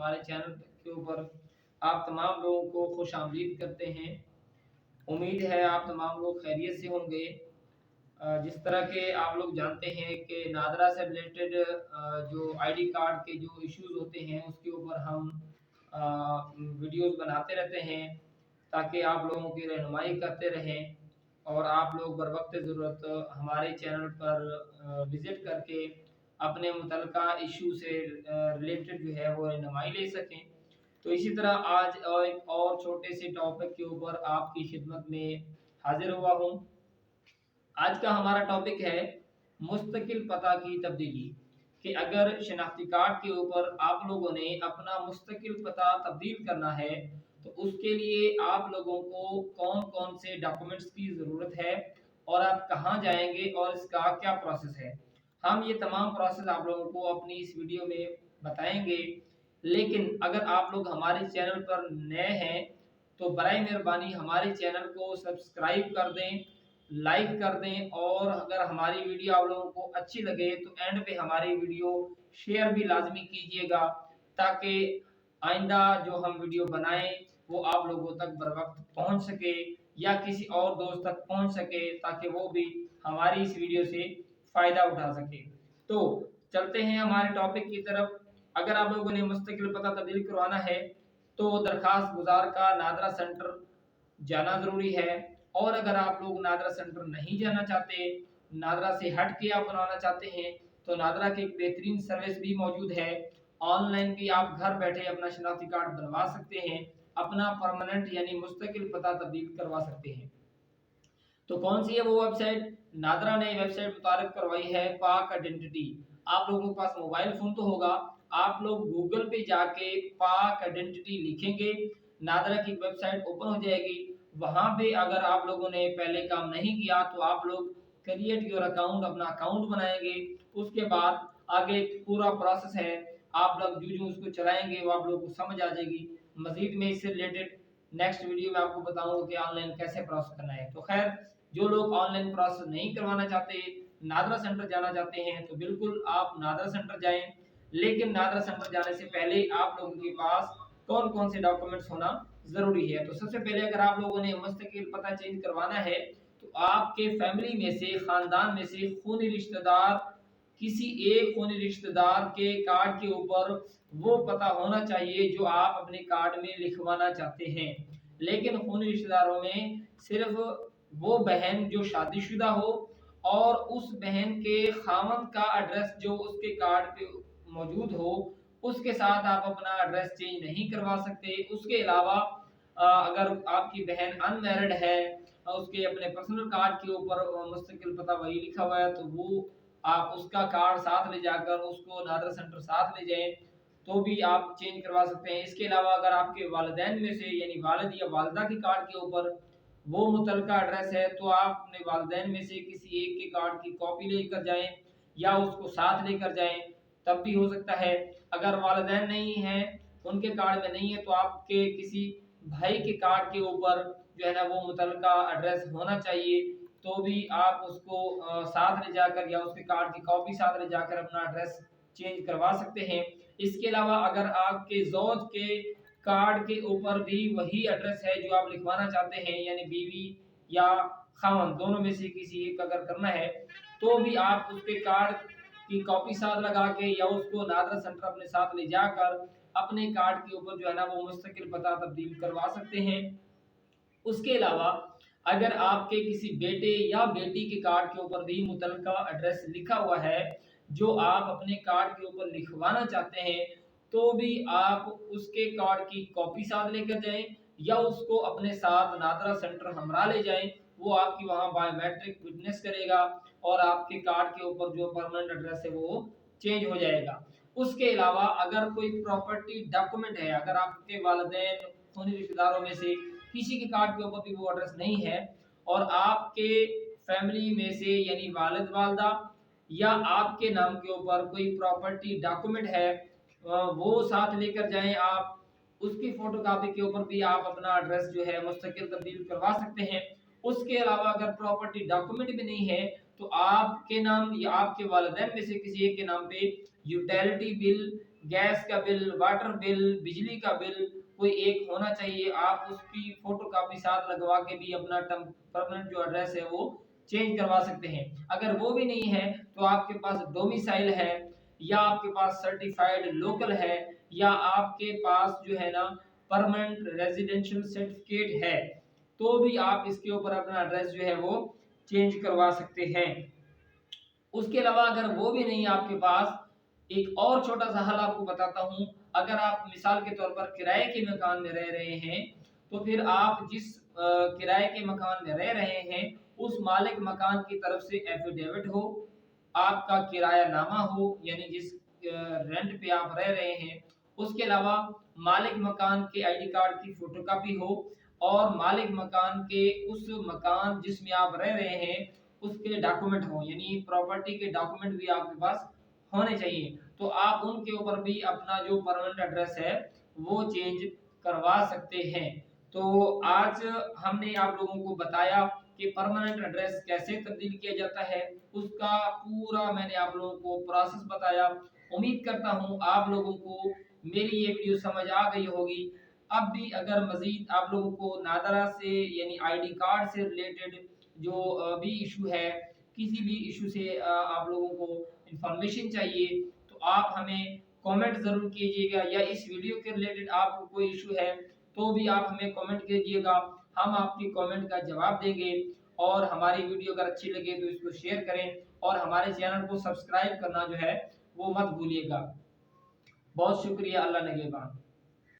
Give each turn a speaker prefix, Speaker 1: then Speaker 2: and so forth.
Speaker 1: हमारे चैनल के ऊपर आप तमाम लोगों को खुश आमदीद करते हैं। उम्मीद है आप तमाम लोग खैरियत से होंगे। जिस तरह के आप लोग जानते हैं कि नादरा से रिलेटेड जो आईडी कार्ड के जो इश्यूज होते हैं उसके ऊपर हम वीडियोस बनाते रहते हैं ताकि आप लोगों की रहनुमाई करते रहें और आप लोग बर वक्त ज़रूरत हमारे चैनल पर विज़िट करके अपने मुतलका इशू से रिलेटेड जो है वो रहनुमाई ले सकें। तो इसी तरह आज एक और छोटे से टॉपिक के ऊपर आपकी खिदमत में हाजिर हुआ हूँ। आज का हमारा टॉपिक है मुस्तकिल पता की तब्दीली, कि अगर शनाख्ती कार्ड के ऊपर आप लोगों ने अपना मुस्तकिल पता तब्दील करना है तो उसके लिए आप लोगों को कौन कौन से डॉक्यूमेंट्स की ज़रूरत है और आप कहाँ जाएंगे और इसका क्या प्रोसेस है। हम ये तमाम प्रोसेस आप लोगों को अपनी इस वीडियो में बताएंगे। लेकिन अगर आप लोग हमारे चैनल पर नए हैं तो बराए मेहरबानी हमारे चैनल को सब्सक्राइब कर दें, लाइक कर दें और अगर हमारी वीडियो आप लोगों को अच्छी लगे तो एंड पे हमारी वीडियो शेयर भी लाजमी कीजिएगा ताकि आइंदा जो हम वीडियो बनाएं वो आप लोगों तक बर वक्त पहुँच सके या किसी और दोस्त तक पहुँच सके ताकि वो भी हमारी इस वीडियो से फ़ायदा उठा सके। तो चलते हैं हमारे टॉपिक की तरफ। अगर आप लोगों ने मुस्तकिल पता तब्दील करवाना है तो दरखास्त गुजार का नादरा सेंटर जाना ज़रूरी है। और अगर आप लोग नादरा सेंटर नहीं जाना चाहते, नादरा से हट के आप बनाना चाहते हैं तो नादरा की एक बेहतरीन सर्विस भी मौजूद है। ऑनलाइन भी आप घर बैठे अपना शनाख्ती कार्ड बनवा सकते हैं, अपना परमानेंट यानी मुस्तकिल पता तब्दील करवा सकते हैं। तो कौन सी है वो वेबसाइट? नादरा ने वेबसाइट मुतारिफ करवाई है पाक आइडेंटिटी। आप लोगों के पास मोबाइल फ़ोन तो होगा, आप लोग गूगल पे जाके पाक आइडेंटिटी लिखेंगे, नादरा की वेबसाइट ओपन हो जाएगी। वहाँ पे अगर आप लोगों ने पहले काम नहीं किया तो आप लोग क्रिएट योर अकाउंट, अपना अकाउंट बनाएंगे। उसके बाद आगे पूरा प्रोसेस है, आप लोग जो उसको चलाएंगे वो आप लोग को समझ आ जाएगी। मजीद में इससे रिलेटेड नेक्स्ट वीडियो में आपको बताऊंगा कि ऑनलाइन कैसे प्रोसेस करना है। तो खैर, जो लोग ऑनलाइन प्रोसेस नहीं करवाना चाहते, नादरा सेंटर जाना चाहते हैं तो बिल्कुल आप नादरा सेंटर जाएं। लेकिन नादरा सेंटर जाने से पहले आप लोगों के पास कौन कौन से डॉक्यूमेंट्स होना ज़रूरी है। तो सबसे पहले अगर आप लोगों ने मुस्तकिल पता चेंज करवाना है तो आपके फैमिली में से, ख़ानदान में से खूनी रिश्तेदार, किसी एक खूनी रिश्तेदार के कार्ड के ऊपर वो पता होना चाहिए जो आप अपने कार्ड में लिखवाना चाहते हैं। लेकिन खूनी रिश्तेदारों में सिर्फ वो बहन जो शादीशुदा हो और उस बहन के खामन का एड्रेस जो उसके कार्ड पे मौजूद हो उसके साथ आप अपना एड्रेस चेंज नहीं करवा सकते। उसके अलावा अगर आपकी बहन अनमैरिड है, उसके अपने पर्सनल कार्ड के ऊपर मुस्तकिल पता वही लिखा हुआ है तो वो आप उसका कार्ड साथ ले जाकर उसको नादरा सेंटर साथ ले जाएं तो भी आप चेंज करवा सकते हैं। इसके अलावा अगर आपके वालिदैन में से यानी वालिद या वालिदा के कार्ड के ऊपर वो मुतलका एड्रेस है तो आप अपने वालिदैन में से किसी एक के कार्ड की कॉपी लेकर जाएं या उसको साथ लेकर जाएं, तब भी हो सकता है। अगर वालिदैन नहीं हैं, उनके कार्ड में नहीं है तो आपके किसी भाई के कार्ड के ऊपर जो है ना वो मुतलका एड्रेस होना चाहिए तो भी आप उसको साथ ले जाकर या उसके कार्ड की कॉपी साथ ले जाकर अपना एड्रेस चेंज करवा सकते हैं। इसके अलावा अगर आपके ज़ौज के कार्ड के ऊपर भी वही एड्रेस है जो आप लिखवाना चाहते हैं यानी बीवी या खामन दोनों में से किसी एक अगर करना है तो भी आप उसके कार्ड की कॉपी साथ लगा के या उसको नादरा सेंटर अपने साथ ले जाकर अपने कार्ड के ऊपर जो है ना वो मुस्तकिल पता तब्दील करवा सकते हैं। उसके अलावा अगर आपके किसी बेटे या बेटी के कार्ड के ऊपर भी मुतलका एड्रेस लिखा हुआ है जो आप अपने कार्ड के ऊपर लिखवाना चाहते हैं तो भी आप उसके कार्ड की कॉपी साथ लेकर जाएं या उसको अपने साथ नादरा सेंटर हमरा ले जाएं। वो आपकी वहाँ बायोमेट्रिक विटनेस करेगा और आपके कार्ड के ऊपर जो परमानेंट एड्रेस है वो चेंज हो जाएगा। उसके अलावा अगर कोई प्रॉपर्टी डॉक्यूमेंट है, अगर आपके वालिदैन खूनी रिश्तेदारों में से किसी के कार्ड के ऊपर भी वो एड्रेस नहीं है और आपके फैमिली में से यानी वालिद वालदा या आपके नाम के ऊपर कोई प्रॉपर्टी डॉक्यूमेंट है वो साथ लेकर जाएं। आप उसकी फोटोकॉपी के ऊपर भी आप अपना एड्रेस जो है मुस्तकिल तब्दील करवा सकते हैं। उसके अलावा अगर प्रॉपर्टी डॉक्यूमेंट भी नहीं है तो आपके नाम या आपके वालिदैन में से किसी एक के नाम पे यूटिलिटी बिल गैस का बिल, वाटर बिल, बिजली का बिल कोई एक होना चाहिए। आप उसकी फोटो कॉपी साथ लगवा के भी अपना परमानेंट जो एड्रेस है वो चेंज करवा सकते हैं। अगर वो भी नहीं है तो आपके पास डोमिसाइल है, या आपके पास सर्टिफाइड लोकल है, या आपके पास जो है ना परमानेंट रेजिडेंशियल सर्टिफिकेट है, तो भी आप इसके ऊपर अपना एड्रेस जो है वो चेंज करवा सकते हैं। उसके अलावा अगर वो भी नहीं आपके पास, एक और छोटा सा हल आपको बताता हूँ। अगर आप मिसाल के तौर पर किराए के मकान में रह रहे हैं, तो फिर आप जिस किराए के मकान में रह रहे हैं उस मालिक मकान की तरफ से एफिडेविट हो, आपका किराया नामा हो, यानी जिस रेंट पे आप रह रहे हैं, उसके अलावा मालिक मकान के आईडी कार्ड की फोटोकॉपी हो, और मालिक मकान के उस मकान जिसमें आप रह रहे हैं उसके डॉक्यूमेंट हो, यानी प्रॉपर्टी के डॉक्यूमेंट भी आपके पास होने चाहिए। तो आप उनके ऊपर भी अपना जो परमानेंट एड्रेस है वो चेंज करवा सकते हैं। तो आज हमने आप लोगों को बताया कि परमानेंट एड्रेस कैसे तब्दील किया जाता है, उसका पूरा मैंने आप लोगों को प्रोसेस बताया। उम्मीद करता हूँ आप लोगों को मेरी ये वीडियो समझ आ गई होगी। अब भी अगर मजीद आप लोगों को नादरा से यानी आईडी कार्ड से रिलेटेड जो भी इशू है, किसी भी इशू से आप लोगों को इंफॉर्मेशन चाहिए, तो आप हमें कमेंट ज़रूर कीजिएगा, या इस वीडियो के रिलेटेड आपको कोई इशू है तो भी आप हमें कमेंट कीजिएगा, हम आपकी कमेंट का जवाब देंगे। और हमारी वीडियो अगर अच्छी लगे तो इसको शेयर करें, और हमारे चैनल को सब्सक्राइब करना जो है वो मत भूलिएगा। बहुत शुक्रिया। अल्लाह निगहबान।